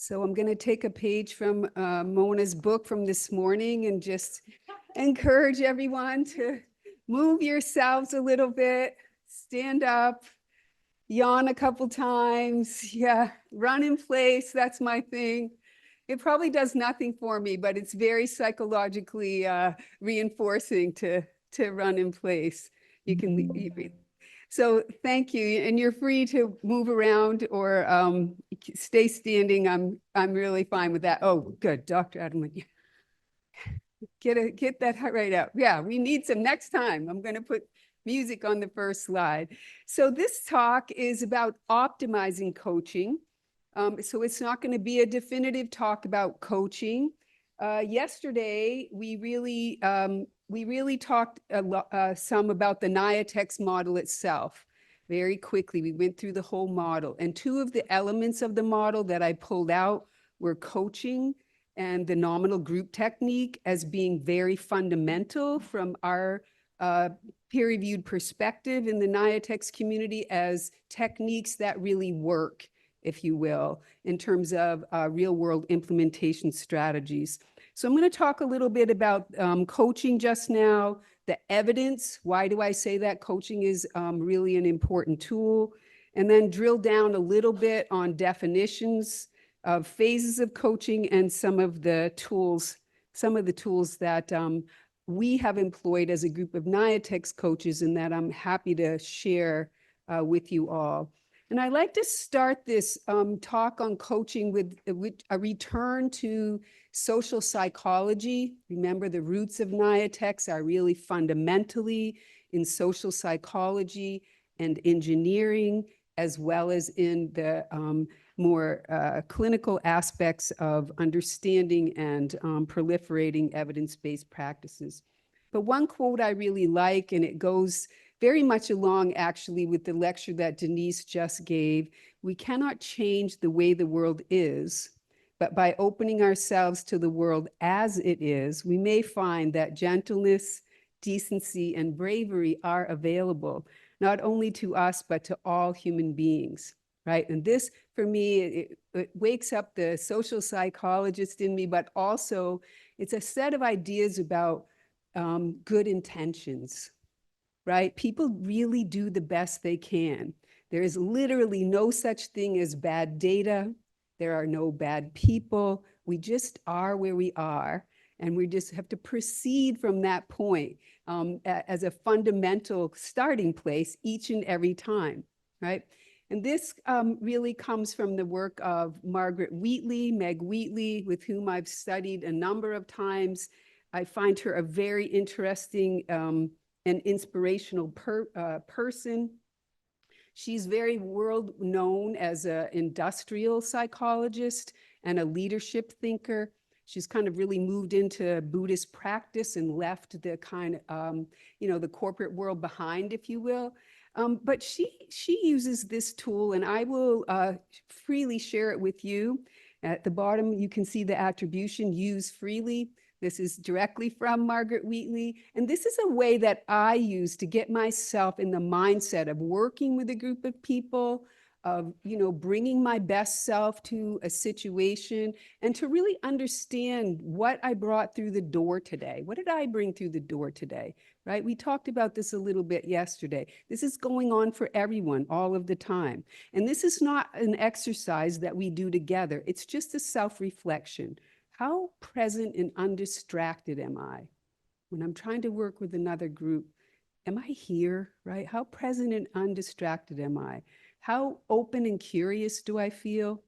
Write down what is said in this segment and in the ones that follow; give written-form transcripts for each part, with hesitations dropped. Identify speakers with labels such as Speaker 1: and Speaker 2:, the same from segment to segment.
Speaker 1: So I'm going to take a page from Mona's book from this morning and just encourage everyone to move yourselves a little bit, stand up, yawn a couple times. Yeah, run in place. That's my thing. It probably does nothing for me, but it's very psychologically reinforcing to run in place. You can leave. So thank you, and you're free to move around or stay standing. I'm really fine with that. Oh, good, Dr. Adelman. Get that right out. Yeah, we need some next time. I'm going to put music on the first slide. So this talk is about optimizing coaching. So it's not going to be a definitive talk about coaching. Yesterday, we really talked some about the NIATEX model itself. Very quickly, we went through the whole model. And two of the elements of the model that I pulled out were coaching and the nominal group technique as being very fundamental from our peer-reviewed perspective in the NIATEX community as techniques that really work, if you will, in terms of real-world implementation strategies. So I'm going to talk a little bit about coaching just now, the evidence. Why do I say that coaching is really an important tool? And then drill down a little bit on definitions of phases of coaching and some of the tools that we have employed as a group of NIATEX coaches and that I'm happy to share with you all. And I like to start this talk on coaching with a return to social psychology. Remember, the roots of NIATEX are really fundamentally in social psychology and engineering, as well as in the more clinical aspects of understanding and proliferating evidence-based practices. But one quote I really like, and it goes very much along actually with the lecture that Denise just gave: we cannot change the way the world is, but by opening ourselves to the world as it is, we may find that gentleness, decency, and bravery are available, not only to us, but to all human beings, right? And this, for me, it wakes up the social psychologist in me, but also it's a set of ideas about good intentions, right? People really do the best they can. There is literally no such thing as bad data. There are no bad people. We just are where we are. And we just have to proceed from that point as a fundamental starting place each and every time, right? And this really comes from the work of Margaret Wheatley, Meg Wheatley, with whom I've studied a number of times. I find her a very interesting an inspirational person. She's very world known as an industrial psychologist and a leadership thinker. She's kind of really moved into Buddhist practice and left the kind of, the corporate world behind, if you will. But she uses this tool, and I will freely share it with you. At the bottom, you can see the attribution, use freely. This is directly from Margaret Wheatley. And this is a way that I use to get myself in the mindset of working with a group of people, of bringing my best self to a situation, and to really understand what I brought through the door today. What did I bring through the door today, right? We talked about this a little bit yesterday. This is going on for everyone all of the time. And this is not an exercise that we do together. It's just a self-reflection. How present and undistracted am I when I'm trying to work with another group? Am I here, right? How present and undistracted am I? How open and curious do I feel?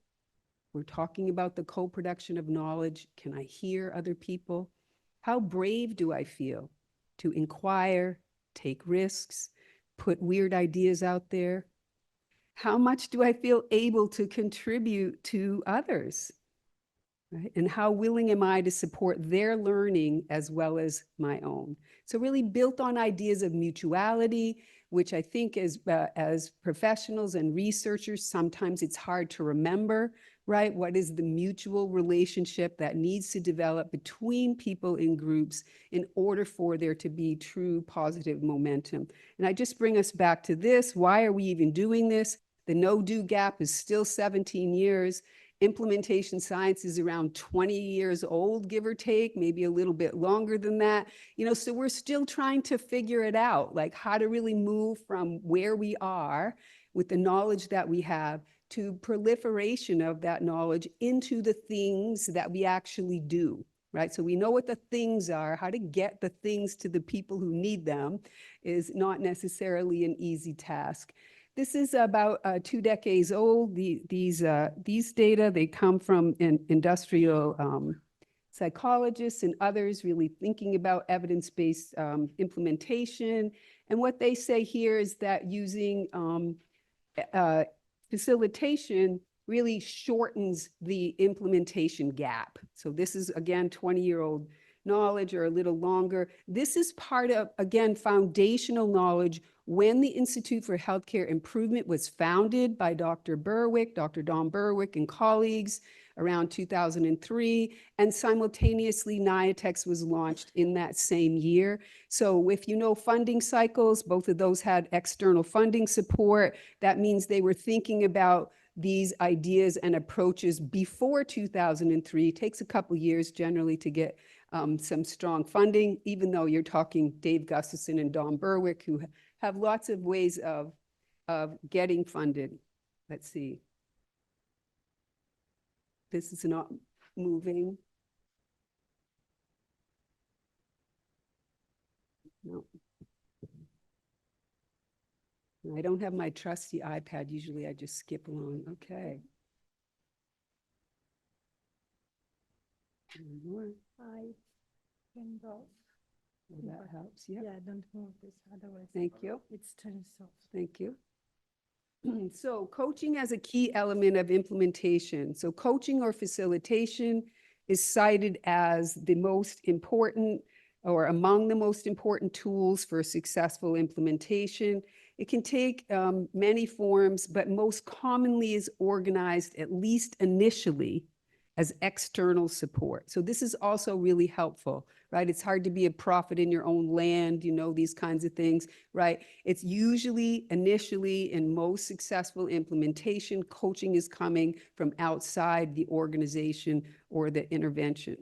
Speaker 1: We're talking about the co-production of knowledge. Can I hear other people? How brave do I feel to inquire, take risks, put weird ideas out there? How much do I feel able to contribute to others? Right? And how willing am I to support their learning as well as my own? So really built on ideas of mutuality, which I think as professionals and researchers, sometimes it's hard to remember, right? What is the mutual relationship that needs to develop between people in groups in order for there to be true positive momentum? And I just bring us back to this. Why are we even doing this? The no-do gap is still 17 years. Implementation science is around 20 years old, give or take, maybe a little bit longer than that. So we're still trying to figure it out, like how to really move from where we are with the knowledge that we have to proliferation of that knowledge into the things that we actually do, right? So we know what the things are. How to get the things to the people who need them is not necessarily an easy task. This is about 2 decades old. These data, they come from industrial psychologists and others really thinking about evidence-based implementation. And what they say here is that using facilitation really shortens the implementation gap. So this is, again, 20-year-old knowledge or a little longer. This is part of, again, foundational knowledge. When the Institute for Healthcare Improvement was founded by Dr. Don Berwick and colleagues around 2003, and simultaneously NIATEX was launched in that same year. So if you know funding cycles, both of those had external funding support. That means they were thinking about these ideas and approaches before 2003. It takes a couple years generally to get some strong funding, even though you're talking Dave Gustafson and Don Berwick, who have lots of ways of getting funded. Let's see. This is not moving. No. I don't have my trusty iPad. Usually I just skip along. Okay.
Speaker 2: I can go.
Speaker 1: Well, that helps. Yeah.
Speaker 2: Yeah, don't move this, otherwise.
Speaker 1: Thank you.
Speaker 2: It's turns off.
Speaker 1: Thank you. So coaching as a key element of implementation. So coaching or facilitation is cited as the most important or among the most important tools for successful implementation. It can take many forms, but most commonly is organized, at least initially, as external support. So this is also really helpful, right? It's hard to be a prophet in your own land, these kinds of things, right? It's usually initially in most successful implementation, coaching is coming from outside the organization or the intervention.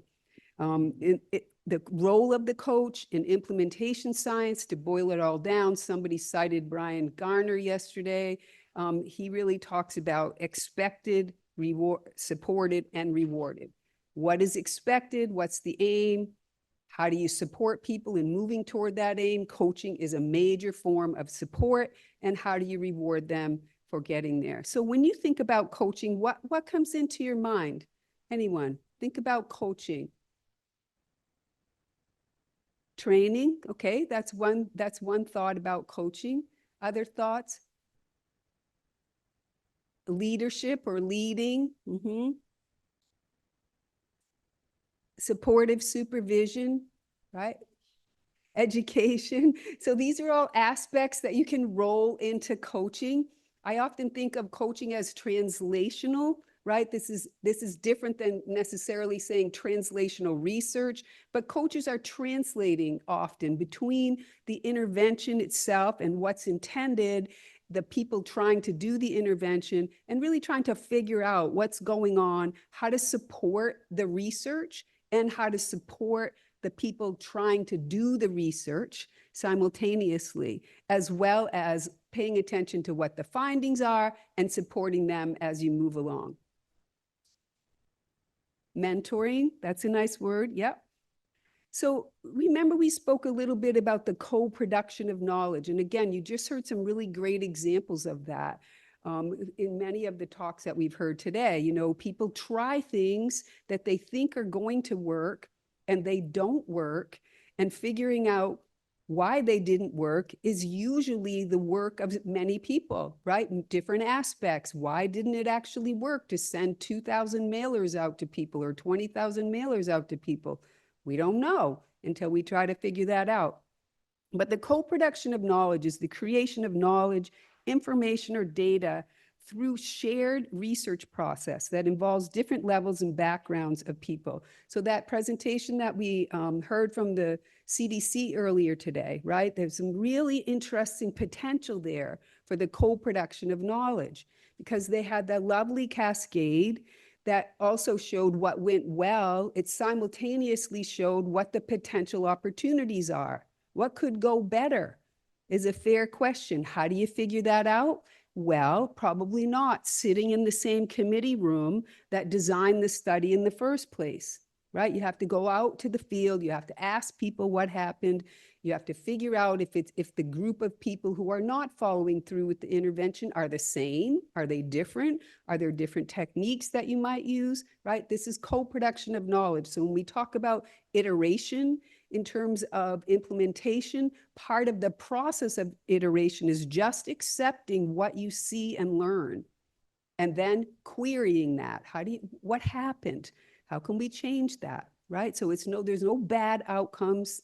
Speaker 1: The role of the coach in implementation science, to boil it all down, somebody cited Brian Garner yesterday. He really talks about expected, supported, and rewarded. What is expected? What's the aim? How do you support people in moving toward that aim? Coaching is a major form of support. And how do you reward them for getting there? So when you think about coaching, what comes into your mind? Anyone? Think about coaching. Training, okay, that's one thought about coaching. Other thoughts? Leadership or leading. Supportive supervision, right? Education. So these are all aspects that you can roll into coaching. I often think of coaching as translational, right? This is different than necessarily saying translational research, but coaches are translating often between the intervention itself and what's intended, the people trying to do the intervention, and really trying to figure out what's going on, how to support the research, and how to support the people trying to do the research simultaneously, as well as paying attention to what the findings are and supporting them as you move along. Mentoring, that's a nice word, yep. So remember we spoke a little bit about the co-production of knowledge. And again, you just heard some really great examples of that in many of the talks that we've heard today. People try things that they think are going to work and they don't work, and figuring out why they didn't work is usually the work of many people, right? In different aspects. Why didn't it actually work to send 2,000 mailers out to people or 20,000 mailers out to people? We don't know until we try to figure that out. But the co-production of knowledge is the creation of knowledge, information, or data through shared research process that involves different levels and backgrounds of people. So that presentation that we heard from the CDC earlier today, right? There's some really interesting potential there for the co-production of knowledge, because they had that lovely cascade. that also showed what went well, it simultaneously showed what the potential opportunities are. What could go better is a fair question. How do you figure that out? Well, probably not sitting in the same committee room that designed the study in the first place, right? You have to go out to the field. You have to ask people what happened. You have to figure out if the group of people who are not following through with the intervention are the same, are they different? Are there different techniques that you might use, right? This is co-production of knowledge. So when we talk about iteration in terms of implementation, part of the process of iteration is just accepting what you see and learn, and then querying that. What happened? How can we change that, right? So there's no bad outcomes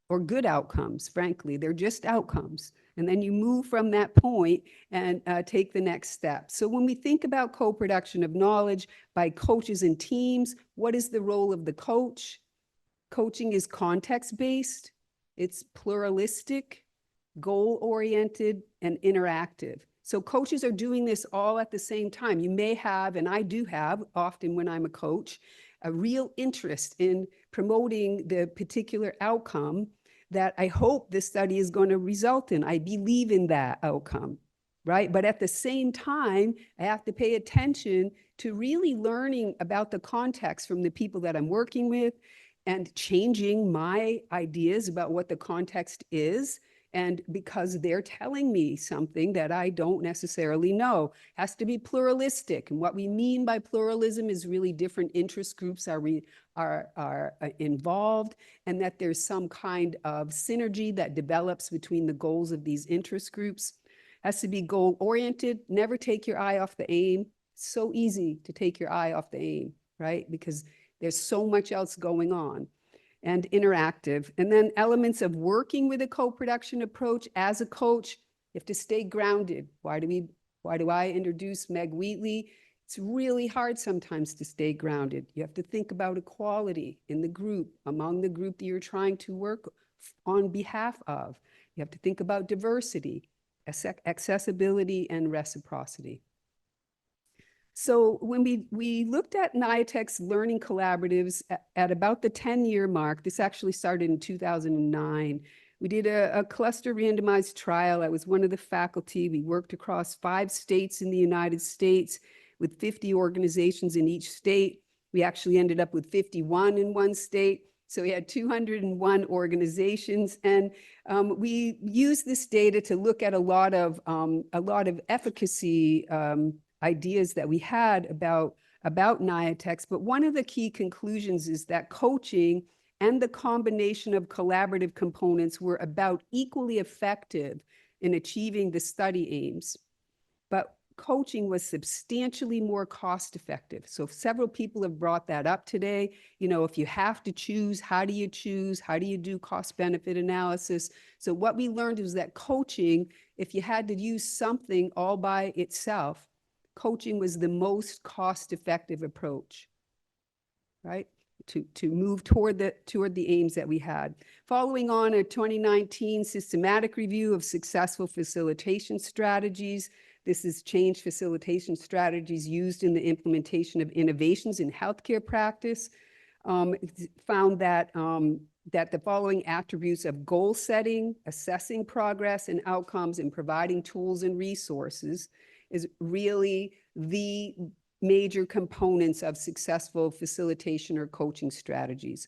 Speaker 1: or good outcomes, frankly. They're just outcomes. And then you move from that point and take the next step. So when we think about co-production of knowledge by coaches and teams, what is the role of the coach? Coaching is context-based, it's pluralistic, goal-oriented, and interactive. So coaches are doing this all at the same time. You may have, and I do have often when I'm a coach, a real interest in promoting the particular outcome that I hope this study is going to result in. I believe in that outcome, right? But at the same time, I have to pay attention to really learning about the context from the people that I'm working with and changing my ideas about what the context is. And because they're telling me something that I don't necessarily know, has to be pluralistic. And what we mean by pluralism is really different interest groups are involved, and that there's some kind of synergy that develops between the goals of these interest groups. Has to be goal-oriented. Never take your eye off the aim. It's so easy to take your eye off the aim, right? Because there's so much else going on. And interactive. And then elements of working with a co-production approach as a coach, you have to stay grounded. Why do I introduce Meg Wheatley? It's really hard sometimes to stay grounded. You have to think about equality in the group, among the group that you're trying to work on behalf of. You have to think about diversity, accessibility, and reciprocity. So when we looked at NIATEC's learning collaboratives at about the 10-year mark, this actually started in 2009, we did a cluster randomized trial. I was one of the faculty. We worked across 5 states in the United States with 50 organizations in each state. We actually ended up with 51 in one state. So we had 201 organizations, and we used this data to look at a lot of efficacy ideas that we had about NIATECs. But one of the key conclusions is that coaching and the combination of collaborative components were about equally effective in achieving the study aims. But coaching was substantially more cost effective. So several people have brought that up today. You know, if you have to choose, how do you choose? How do you do cost benefit analysis? So what we learned was that coaching, if you had to use something all by itself, coaching was the most cost-effective approach, right? To move toward the aims that we had. Following on a 2019 systematic review of successful facilitation strategies. This is change facilitation strategies used in the implementation of innovations in healthcare practice. Found that that the following attributes of goal setting, assessing progress and outcomes, and providing tools and resources is really the major components of successful facilitation or coaching strategies.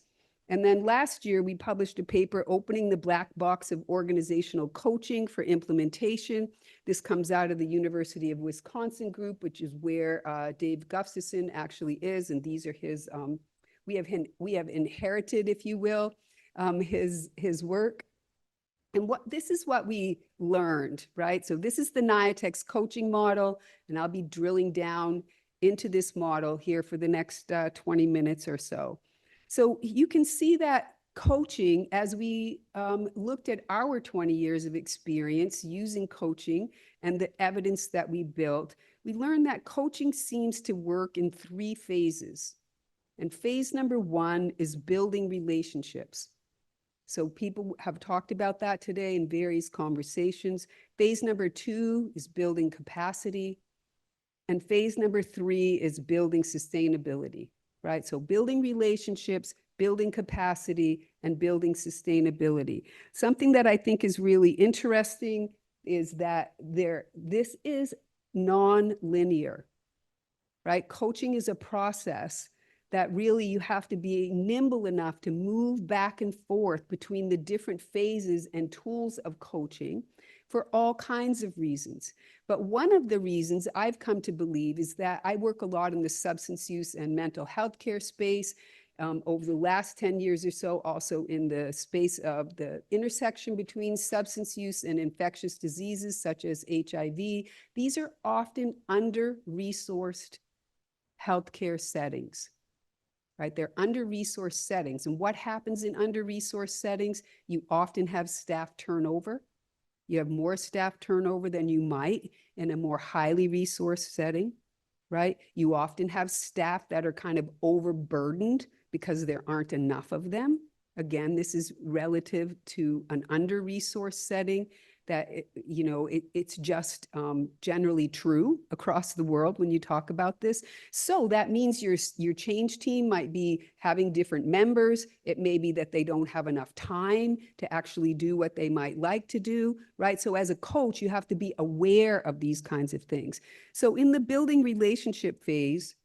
Speaker 1: And then last year, we published a paper, Opening the Black Box of Organizational Coaching for Implementation. This comes out of the University of Wisconsin group, which is where Dave Gustafson actually is. And these are his, we have inherited, if you will, his work. And this is what we learned, right? So this is the NIATEC's coaching model, and I'll be drilling down into this model here for the next 20 minutes or so. So you can see that coaching, as we looked at our 20 years of experience using coaching and the evidence that we built, we learned that coaching seems to work in 3 phases. And phase number 1 is building relationships. So people have talked about that today in various conversations. Phase number 2 is building capacity. And phase number 3 is building sustainability, right? So building relationships, building capacity, and building sustainability. Something that I think is really interesting is that this is non-linear, right? Coaching is a process that really you have to be nimble enough to move back and forth between the different phases and tools of coaching for all kinds of reasons. But one of the reasons I've come to believe is that I work a lot in the substance use and mental health care space. Over the last 10 years or so, also in the space of the intersection between substance use and infectious diseases such as HIV. These are often under-resourced healthcare settings, right? They're under-resourced settings. And what happens in under-resourced settings? You often have staff turnover. You have more staff turnover than you might in a more highly resourced setting, right? You often have staff that are kind of overburdened because there aren't enough of them. Again, this is relative to an under-resourced setting that, it's just generally true across the world when you talk about this. So that means your change team might be having different members. It may be that they don't have enough time to actually do what they might like to do, right? So as a coach, you have to be aware of these kinds of things. So in the building relationship phase,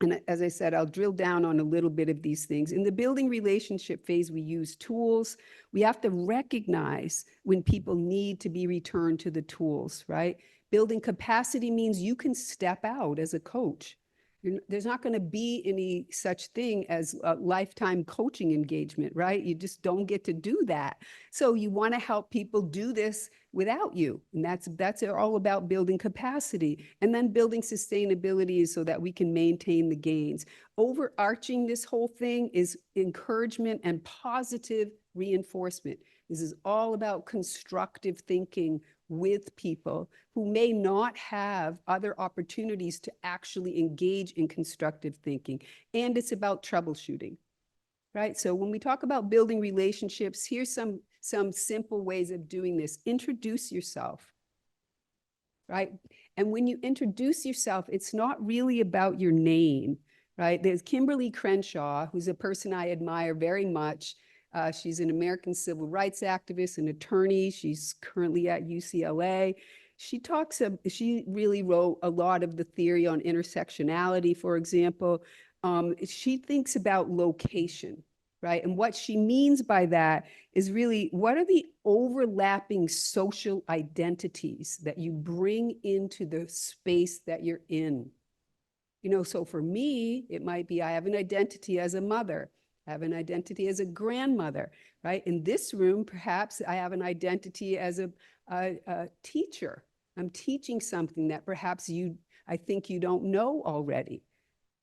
Speaker 1: and as I said, I'll drill down on a little bit of these things. In the building relationship phase, we use tools. We have to recognize when people need to be returned to the tools, right? Building capacity means you can step out as a coach. There's not going to be any such thing as a lifetime coaching engagement, right? You just don't get to do that. So you want to help people do this without you. And that's all about building capacity. And then building sustainability is so that we can maintain the gains. Overarching this whole thing is encouragement and positive reinforcement. This is all about constructive thinking with people who may not have other opportunities to actually engage in constructive thinking. And it's about troubleshooting, right? So when we talk about building relationships, here's some simple ways of doing this. Introduce yourself, right? And when you introduce yourself, it's not really about your name, right? There's Kimberly Crenshaw, who's a person I admire very much. She's an American civil rights activist, an attorney. She's currently at UCLA. She really wrote a lot of the theory on intersectionality, for example. She thinks about location, right? And what she means by that is really, what are the overlapping social identities that you bring into the space that you're in? So for me, it might be I have an identity as a mother. I have an identity as a grandmother, right? In this room, perhaps I have an identity as a teacher. I'm teaching something that perhaps I think you don't know already,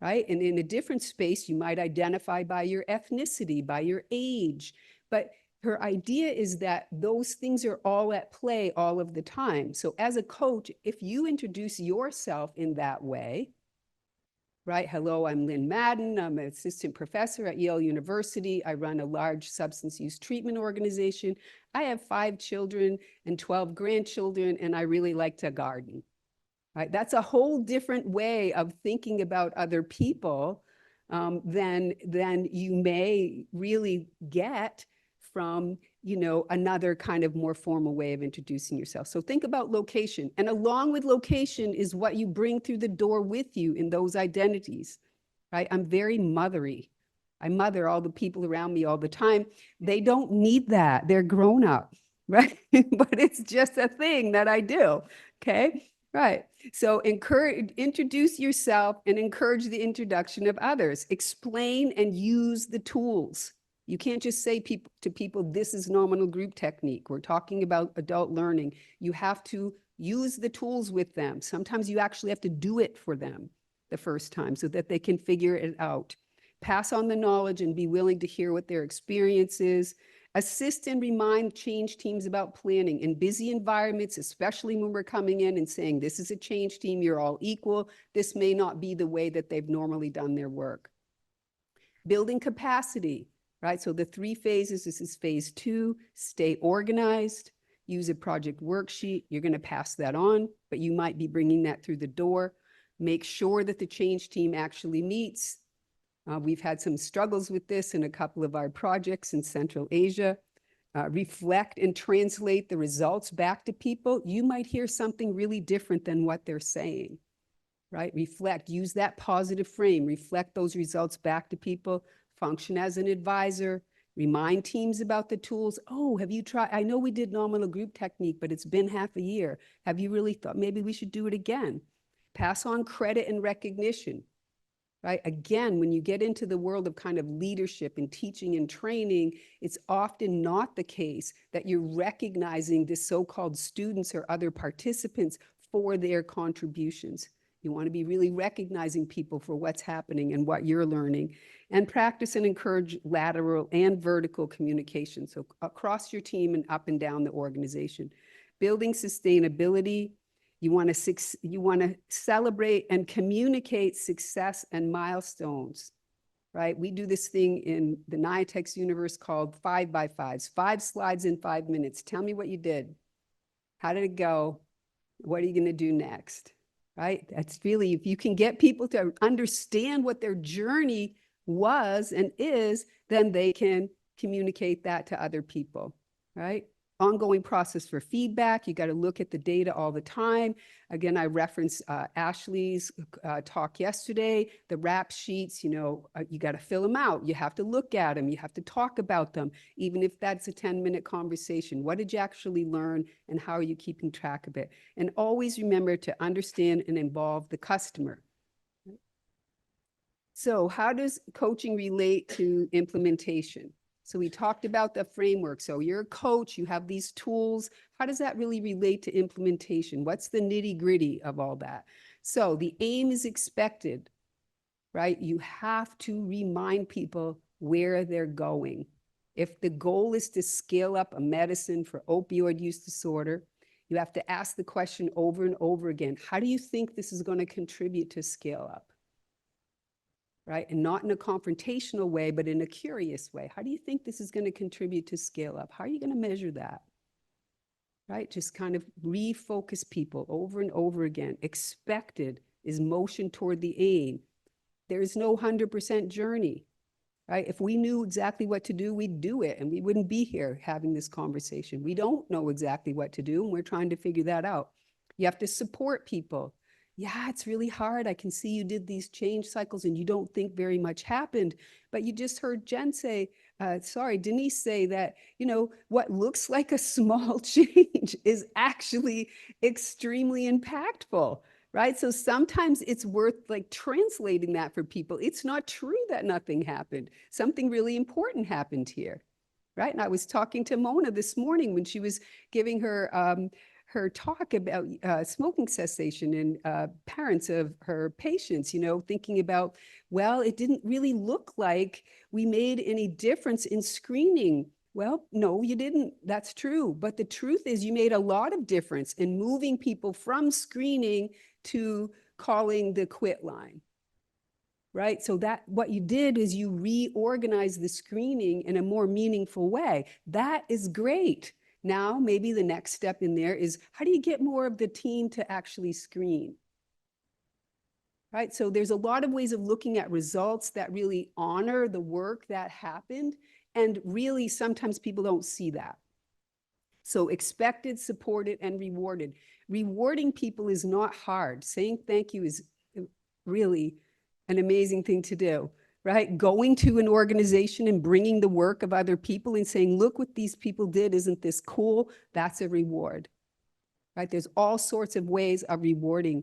Speaker 1: right? And in a different space, you might identify by your ethnicity, by your age. But her idea is that those things are all at play all of the time. So as a coach, if you introduce yourself in that way, right? Hello, I'm Lynn Madden. I'm an assistant professor at Yale University. I run a large substance use treatment organization. I have 5 children and 12 grandchildren, and I really like to garden, right? That's a whole different way of thinking about other people than you may really get from another kind of more formal way of introducing yourself. So think about location. And along with location is what you bring through the door with you in those identities, right? I'm very mothery. I mother all the people around me all the time. They don't need that. They're grown up, right? But it's just a thing that I do, okay? Right. So introduce yourself and encourage the introduction of others. Explain and use the tools. You can't just say to people, this is nominal group technique. We're talking about adult learning. You have to use the tools with them. Sometimes you actually have to do it for them the first time so that they can figure it out. Pass on the knowledge and be willing to hear what their experience is. Assist and remind change teams about planning in busy environments, especially when we're coming in and saying, this is a change team, you're all equal. This may not be the way that they've normally done their work. Building capacity, right? So the 3 phases, this is phase 2, stay organized, use a project worksheet. You're going to pass that on, but you might be bringing that through the door. make sure that the change team actually meets. We've had some struggles with this in a couple of our projects in Central Asia. Reflect and translate the results back to people. You might hear something really different than what they're saying, right? Reflect, use that positive frame, reflect those results back to people, function as an advisor, remind teams about the tools. Oh, have you tried? I know we did nominal group technique, but it's been half a year. Have you really thought maybe we should do it again? Pass on credit and recognition, right? Again, when you get into the world of kind of leadership and teaching and training, it's often not the case that you're recognizing the so-called students or other participants for their contributions. You want to be really recognizing people for what's happening and what you're learning, and practice and encourage lateral and vertical communication. So across your team and up and down the organization. Building sustainability. You want to celebrate and communicate success and milestones, right? We do this thing in the NIATEX universe called 5x5s, 5 slides in 5 minutes. Tell me what you did. How did it go? What are you going to do next? Right? That's really, if you can get people to understand what their journey was and is, then they can communicate that to other people, right? Ongoing process for feedback. You got to look at the data all the time. Again, I referenced Ashley's talk yesterday, the rap sheets, you got to fill them out. You have to look at them. You have to talk about them, even if that's a 10-minute conversation. What did you actually learn and how are you keeping track of it? And always remember to understand and involve the customer. So how does coaching relate to implementation? So we talked about the framework. So you're a coach, you have these tools. How does that really relate to implementation? What's the nitty-gritty of all that? So the aim is expected, right? You have to remind people where they're going. If the goal is to scale up a medicine for opioid use disorder, you have to ask the question over and over again, how do you think this is going to contribute to scale up? Right? And not in a confrontational way, but in a curious way. How do you think this is going to contribute to scale up? How are you going to measure that? Right? Just kind of refocus people over and over again. Expected is motion toward the aim. There's no 100% journey, right? If we knew exactly what to do, we'd do it and we wouldn't be here having this conversation. We don't know exactly what to do and we're trying to figure that out. You have to support people. Yeah, it's really hard. I can see you did these change cycles and you don't think very much happened, but you just heard Denise say that, what looks like a small change is actually extremely impactful, right? So sometimes it's worth like translating that for people. It's not true that nothing happened. Something really important happened here, right? And I was talking to Mona this morning when she was giving her talk about smoking cessation and parents of her patients, thinking about, well, it didn't really look like we made any difference in screening. Well, no, you didn't. That's true. But the truth is you made a lot of difference in moving people from screening to calling the quit line. Right? So that what you did is you reorganized the screening in a more meaningful way. That is great. Now, maybe the next step in there is how do you get more of the team to actually screen? Right? So there's a lot of ways of looking at results that really honor the work that happened. And really, sometimes people don't see that. So expected, supported, and rewarded. Rewarding people is not hard. Saying thank you is really an amazing thing to do. Right? Going to an organization and bringing the work of other people and saying, look what these people did. Isn't this cool? That's a reward. Right? There's all sorts of ways of rewarding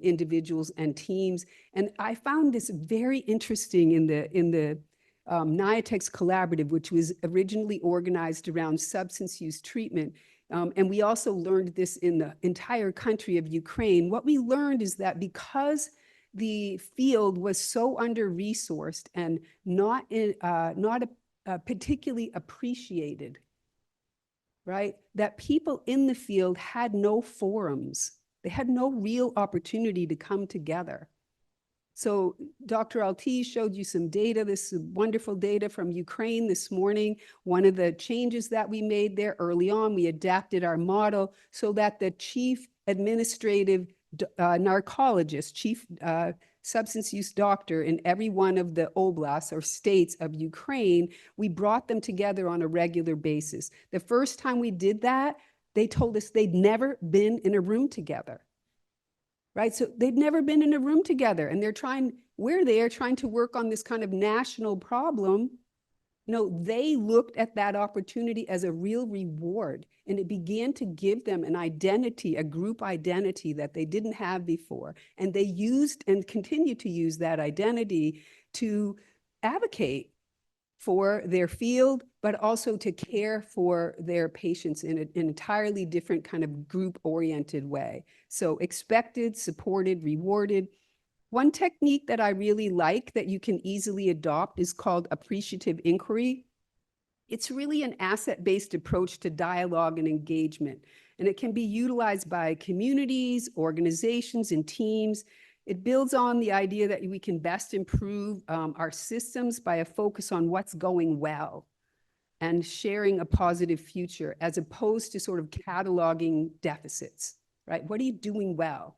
Speaker 1: individuals and teams. And I found this very interesting in the NIATEX Collaborative, which was originally organized around substance use treatment. And we also learned this in the entire country of Ukraine. What we learned is that because the field was so under-resourced and not particularly appreciated, right? That people in the field had no forums. They had no real opportunity to come together. So Dr. Alti showed you some data, this wonderful data from Ukraine this morning. One of the changes that we made there early on, we adapted our model so that the chief administrative narcologist, chief substance use doctor in every one of the oblasts or states of Ukraine. We brought them together on a regular basis. The first time we did that, they told us they'd never been in a room together. Right? So they'd never been in a room together, and we're there trying to work on this kind of national problem. They looked at that opportunity as a real reward, and it began to give them an identity, a group identity that they didn't have before. And they used and continue to use that identity to advocate for their field, but also to care for their patients in an entirely different kind of group-oriented way. So expected, supported, rewarded. One technique that I really like that you can easily adopt is called appreciative inquiry. It's really an asset-based approach to dialogue and engagement, and it can be utilized by communities, organizations, and teams. It builds on the idea that we can best improve our systems by a focus on what's going well and sharing a positive future, as opposed to sort of cataloging deficits, right? What are you doing well?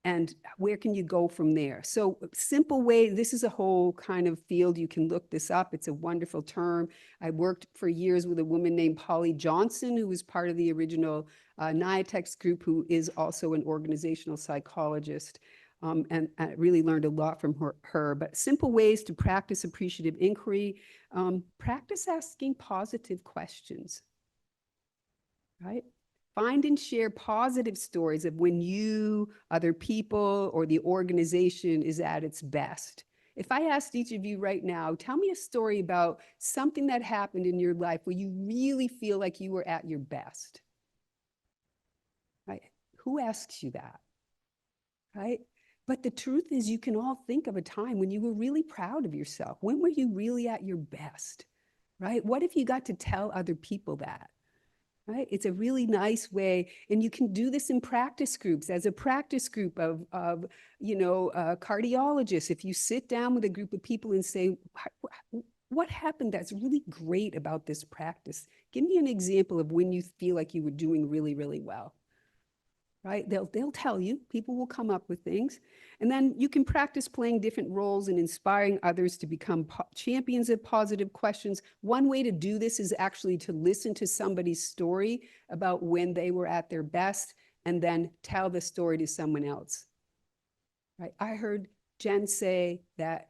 Speaker 1: And where can you go from there? So simple way, this is a whole kind of field. You can look this up. It's a wonderful term. I worked for years with a woman named Polly Johnson, who was part of the original NIATEX group, who is also an organizational psychologist. And I really learned a lot from her. But simple ways to practice appreciative inquiry, practice asking positive questions, right? Find and share positive stories of when you, other people, or the organization is at its best. If I asked each of you right now, tell me a story about something that happened in your life where you really feel like you were at your best, right? Who asks you that, right? But the truth is, you can all think of a time when you were really proud of yourself. When were you really at your best, right? What if you got to tell other people that? Right? It's a really nice way, and you can do this in practice groups, as a practice group of cardiologists. If you sit down with a group of people and say, what happened that's really great about this practice? Give me an example of when you feel like you were doing really, really well. Right? They'll tell you, people will come up with things. And then you can practice playing different roles and inspiring others to become champions of positive questions. One way to do this is actually to listen to somebody's story about when they were at their best and then tell the story to someone else. Right? I heard Jen say that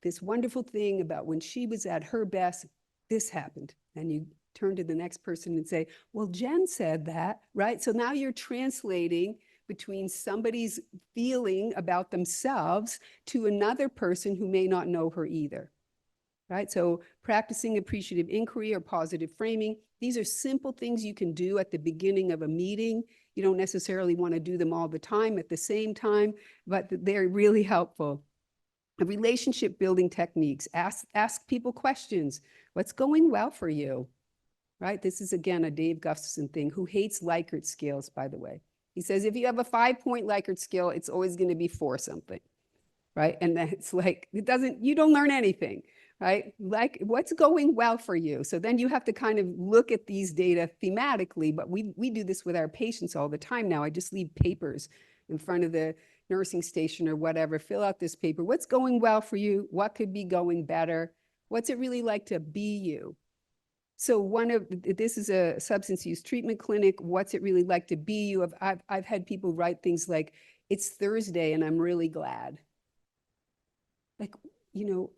Speaker 1: this wonderful thing about when she was at her best, this happened. And you turn to the next person and say, well, Jen said that, right? So now you're translating between somebody's feeling about themselves to another person who may not know her either, right? So practicing appreciative inquiry or positive framing, these are simple things you can do at the beginning of a meeting. You don't necessarily want to do them all the time at the same time, but they're really helpful. Relationship building techniques, ask people questions. What's going well for you? Right? This is, again, a Dave Gustafson thing. Who hates Likert scales, by the way? He says, if you have a 5-point Likert scale, it's always going to be 4 something, right? And then it's like, you don't learn anything, right? Like, what's going well for you? So then you have to kind of look at these data thematically, but we do this with our patients all the time now. I just leave papers in front of the nursing station or whatever, fill out this paper. What's going well for you? What could be going better? What's it really like to be you? So this is a substance use treatment clinic. What's it really like to be you? I've had people write things like, it's Thursday and I'm really glad. Like,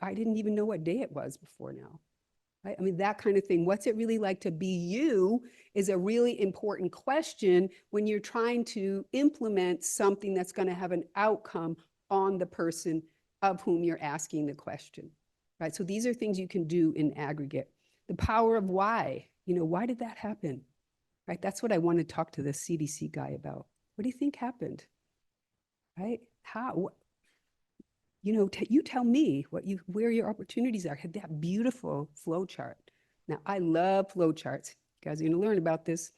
Speaker 1: I didn't even know what day it was before now. Right? I mean, that kind of thing. What's it really like to be you is a really important question when you're trying to implement something that's going to have an outcome on the person of whom you're asking the question. Right? So these are things you can do in aggregate. The power of why, why did that happen? Right? That's what I want to talk to the CDC guy about. What do you think happened? Right? How? You tell me where your opportunities are. Had that beautiful flow chart. Now, I love flow charts. You guys are going to learn about this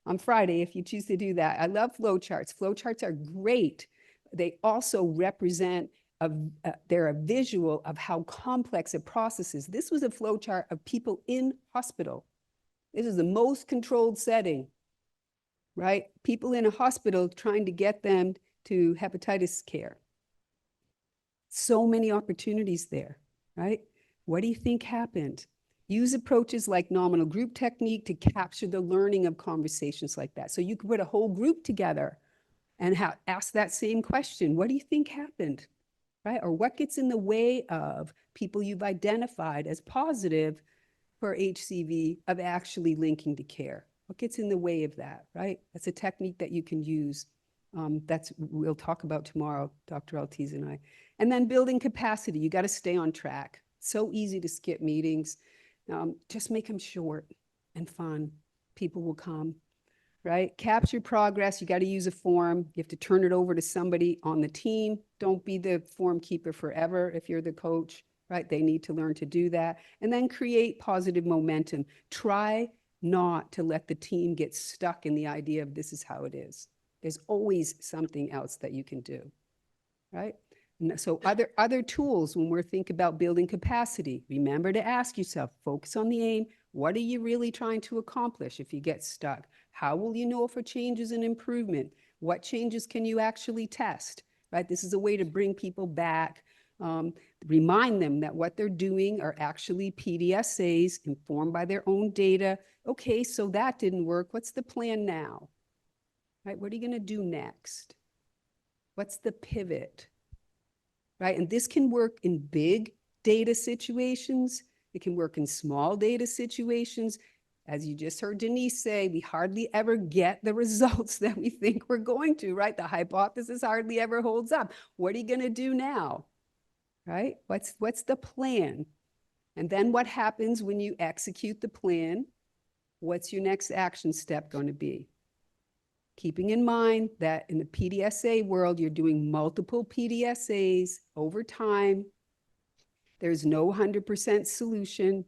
Speaker 1: on Friday if you choose to do that. I love flow charts. Flow charts are great. They also represent they're a visual of how complex a process is. This was a flow chart of people in hospital. This is the most controlled setting. right? People in a hospital trying to get them to hepatitis care. So many opportunities there, right? What do you think happened? Use approaches like nominal group technique to capture the learning of conversations like that. So you could put a whole group together and ask that same question. What do you think happened, right? Or what gets in the way of people you've identified as positive for HCV of actually linking to care? What gets in the way of that, right? That's a technique that you can use. We'll talk about tomorrow, Dr. Altiz and I. And then building capacity, you got to stay on track. So easy to skip meetings. Just make them short and fun. People will come, right? Capture progress. You got to use a form. You have to turn it over to somebody on the team. Don't be the form keeper forever if you're the coach, right? They need to learn to do that. And then create positive momentum. Try not to let the team get stuck in the idea of this is how it is. There's always something else that you can do, right? So other tools when we're thinking about building capacity, remember to ask yourself, focus on the aim. What are you really trying to accomplish if you get stuck? How will you know if a change is an improvement? What changes can you actually test, right? This is a way to bring people back, remind them that what they're doing are actually PDSAs informed by their own data. Okay, so that didn't work. What's the plan now? Right? What are you going to do next? What's the pivot? Right? And this can work in big data situations. It can work in small data situations. As you just heard Denise say, we hardly ever get the results that we think we're going to, right? The hypothesis hardly ever holds up. What are you going to do now? Right? What's the plan? And then what happens when you execute the plan? What's your next action step going to be? Keeping in mind that in the PDSA world, you're doing multiple PDSAs over time. There's no 100% solution.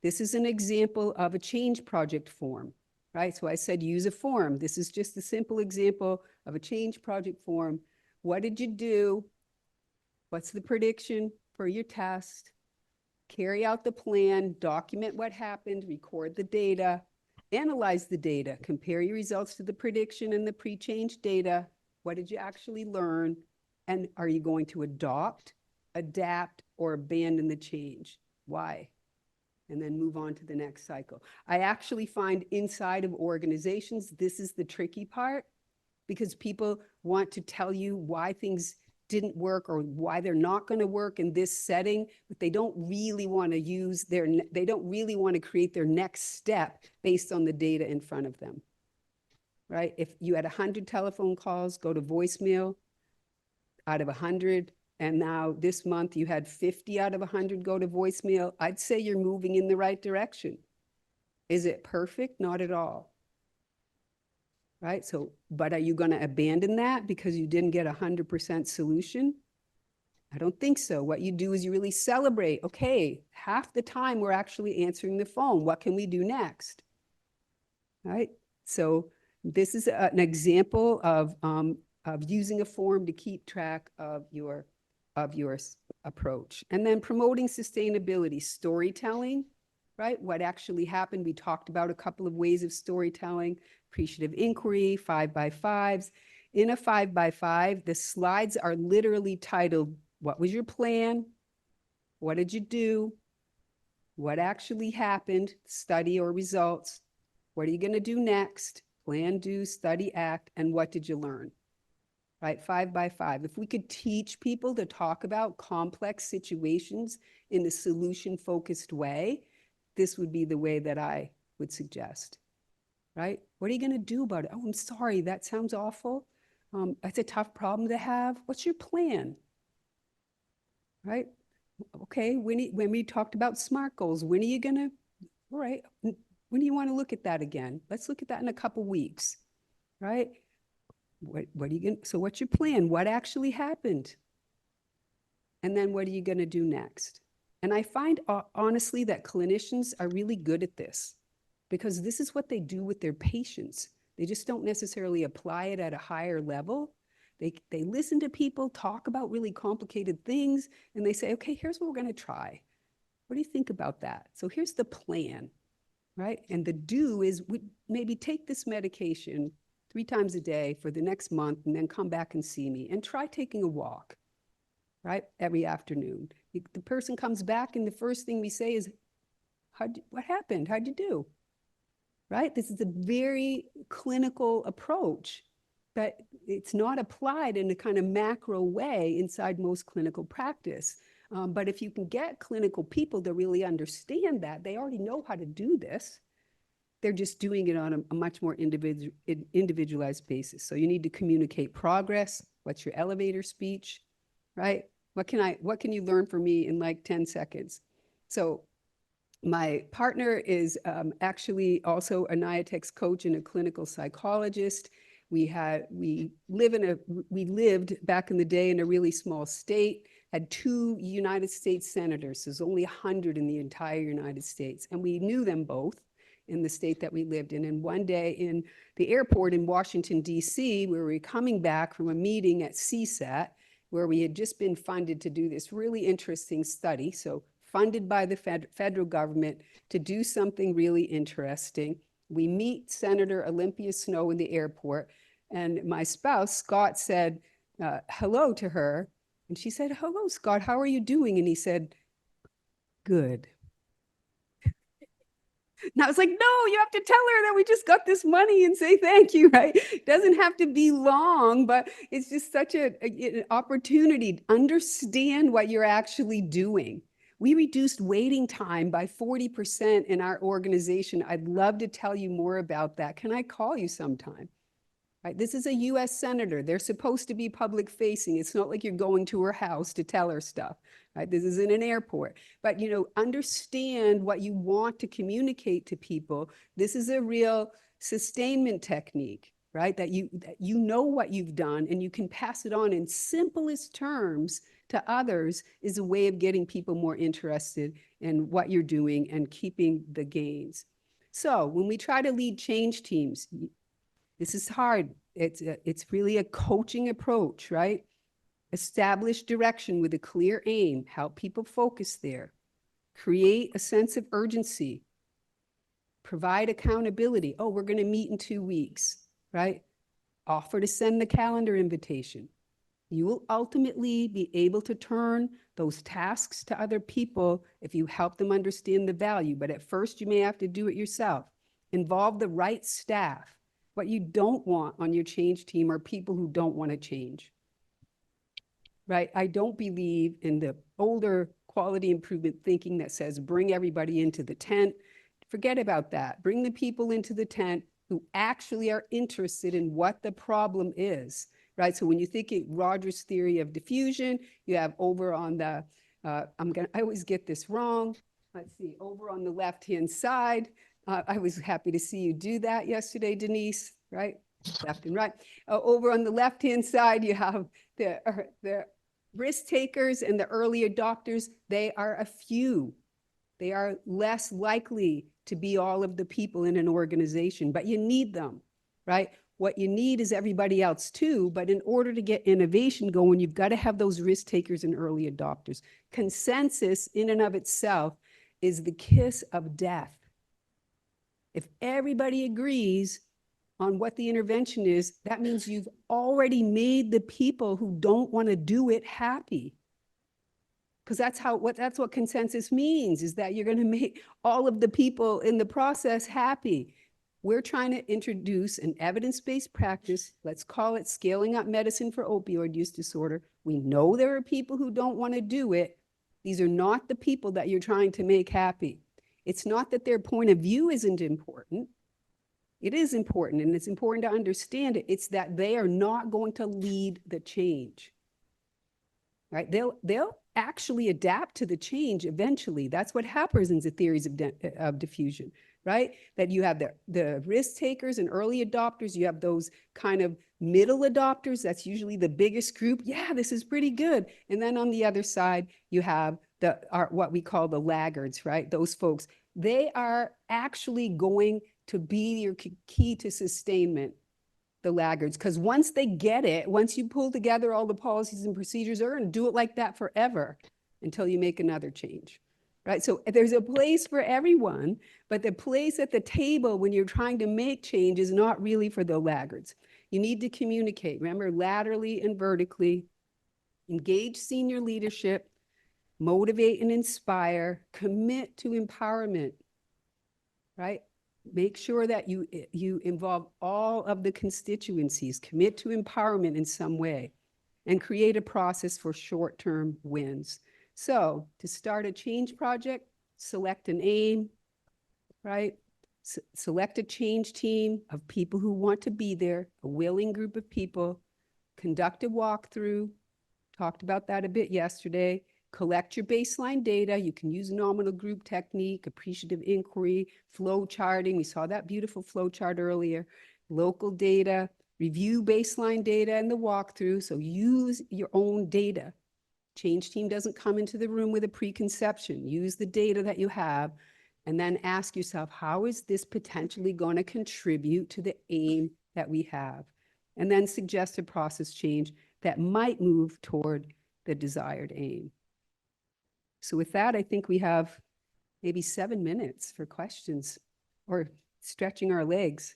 Speaker 1: This is an example of a change project form, right? So I said use a form. This is just a simple example of a change project form. What did you do? What's the prediction for your test? Carry out the plan, document what happened, record the data, analyze the data, compare your results to the prediction and the pre-change data. What did you actually learn? And are you going to adopt, adapt, or abandon the change? Why? And then move on to the next cycle. I actually find inside of organizations, this is the tricky part because people want to tell you why things didn't work or why they're not going to work in this setting, but they don't really want to they don't really want to create their next step based on the data in front of them, right? If you had 100 telephone calls go to voicemail out of 100, and now this month you had 50 out of 100 go to voicemail, I'd say you're moving in the right direction. Is it perfect? Not at all. Right? So, but are you going to abandon that because you didn't get 100% solution? I don't think so. What you do is you really celebrate. Okay, half the time we're actually answering the phone. What can we do next? Right? So this is an example of using a form to keep track of your approach. And then promoting sustainability, storytelling, right? What actually happened. We talked about a couple of ways of storytelling, appreciative inquiry, 5x5s. In a 5x5, the slides are literally titled, what was your plan? What did you do? What actually happened? Study or results? What are you going to do next? Plan, do, study, act, and what did you learn? Right, 5x5. If we could teach people to talk about complex situations in a solution-focused way, this would be the way that I would suggest, right? What are you going to do about it? Oh, I'm sorry, that sounds awful. That's a tough problem to have. What's your plan? Right? Okay, when we talked about SMART goals, when are you going to, all right, when do you want to look at that again? Let's look at that in a couple weeks, right? What are you going to, so what's your plan? What actually happened? And then what are you going to do next? And I find honestly that clinicians are really good at this because this is what they do with their patients. They just don't necessarily apply it at a higher level. They listen to people talk about really complicated things and they say, okay, here's what we're going to try. What do you think about that? So here's the plan, right? And the do is we maybe take this medication 3 times a day for the next month, and then come back and see me, and try taking a walk, right? Every afternoon. The person comes back and the first thing we say is, what happened? How'd you do? Right? This is a very clinical approach, but it's not applied in a kind of macro way inside most clinical practice. But if you can get clinical people to really understand that, they already know how to do this. They're just doing it on a much more individualized basis. So you need to communicate progress. What's your elevator speech, right? What can you learn from me in like 10 seconds? So my partner is actually also a NIATEX coach and a clinical psychologist. We lived back in the day in a really small state, had 2 United States senators. There's only 100 in the entire United States. And we knew them both in the state that we lived in. And one day in the airport in Washington, D.C., where we were coming back from a meeting at CSAT, where we had just been funded to do this really interesting study. So funded by the federal government to do something really interesting. We meet Senator Olympia Snowe in the airport, and my spouse, Scott, said hello to her. And she said, "Hello, Scott, how are you doing?" And he said, "Good." And I was like, no, you have to tell her that we just got this money and say thank you, right? It doesn't have to be long, but it's just such an opportunity to understand what you're actually doing. We reduced waiting time by 40% in our organization. I'd love to tell you more about that. Can I call you sometime? Right? This is a US senator. They're supposed to be public facing. It's not like you're going to her house to tell her stuff. Right? This is in an airport. But understand what you want to communicate to people. This is a real sustainment technique, right? That you know what you've done and you can pass it on in simplest terms to others, is a way of getting people more interested in what you're doing and keeping the gains. So when we try to lead change teams, this is hard. It's really a coaching approach, right? Establish direction with a clear aim, help people focus there, create a sense of urgency, provide accountability. Oh, we're going to meet in 2 weeks, right? Offer to send the calendar invitation. You will ultimately be able to turn those tasks to other people if you help them understand the value. But at first, you may have to do it yourself. Involve the right staff. What you don't want on your change team are people who don't want to change. Right? I don't believe in the older quality improvement thinking that says bring everybody into the tent. Forget about that. Bring the people into the tent who actually are interested in what the problem is. Right? So when you think of Rogers' theory of diffusion, you have over on the, I always get this wrong. Let's see, over on the left-hand side. I was happy to see you do that yesterday, Denise, right? Left and right. Over on the left-hand side, you have the risk takers and the early adopters. They are a few. They are less likely to be all of the people in an organization, but you need them, right? What you need is everybody else too, but in order to get innovation going, you've got to have those risk takers and early adopters. Consensus in and of itself is the kiss of death. If everybody agrees on what the intervention is, that means you've already made the people who don't want to do it happy. Because that's what consensus means, is that you're going to make all of the people in the process happy. We're trying to introduce an evidence-based practice. Let's call it scaling up medicine for opioid use disorder. We know there are people who don't want to do it. These are not the people that you're trying to make happy. It's not that their point of view isn't important. It is important, and it's important to understand it. It's that they are not going to lead the change. Right? They'll actually adapt to the change eventually. That's what happens in the theories of diffusion, right? That you have the risk takers and early adopters. You have those kind of middle adopters. That's usually the biggest group. Yeah, this is pretty good. And then on the other side, you have what we call the laggards, right? Those folks, they are actually going to be your key to sustainment, the laggards, because once they get it, once you pull together all the policies and procedures, they're going to do it like that forever until you make another change. right? So there's a place for everyone, but the place at the table when you're trying to make change is not really for the laggards. You need to communicate, remember, laterally and vertically, engage senior leadership, motivate and inspire, commit to empowerment, right? Make sure that you involve all of the constituencies, commit to empowerment in some way, and create a process for short-term wins. So to start a change project, select an aim, right? Select a change team of people who want to be there, a willing group of people, conduct a walkthrough, talked about that a bit yesterday, collect your baseline data. You can use nominal group technique, appreciative inquiry, flow charting. We saw that beautiful flow chart earlier, local data, review baseline data and the walkthrough. So use your own data. Change team doesn't come into the room with a preconception. Use the data that you have and then ask yourself, how is this potentially going to contribute to the aim that we have? And then suggest a process change that might move toward the desired aim. So with that, I think we have maybe 7 minutes for questions or stretching our legs.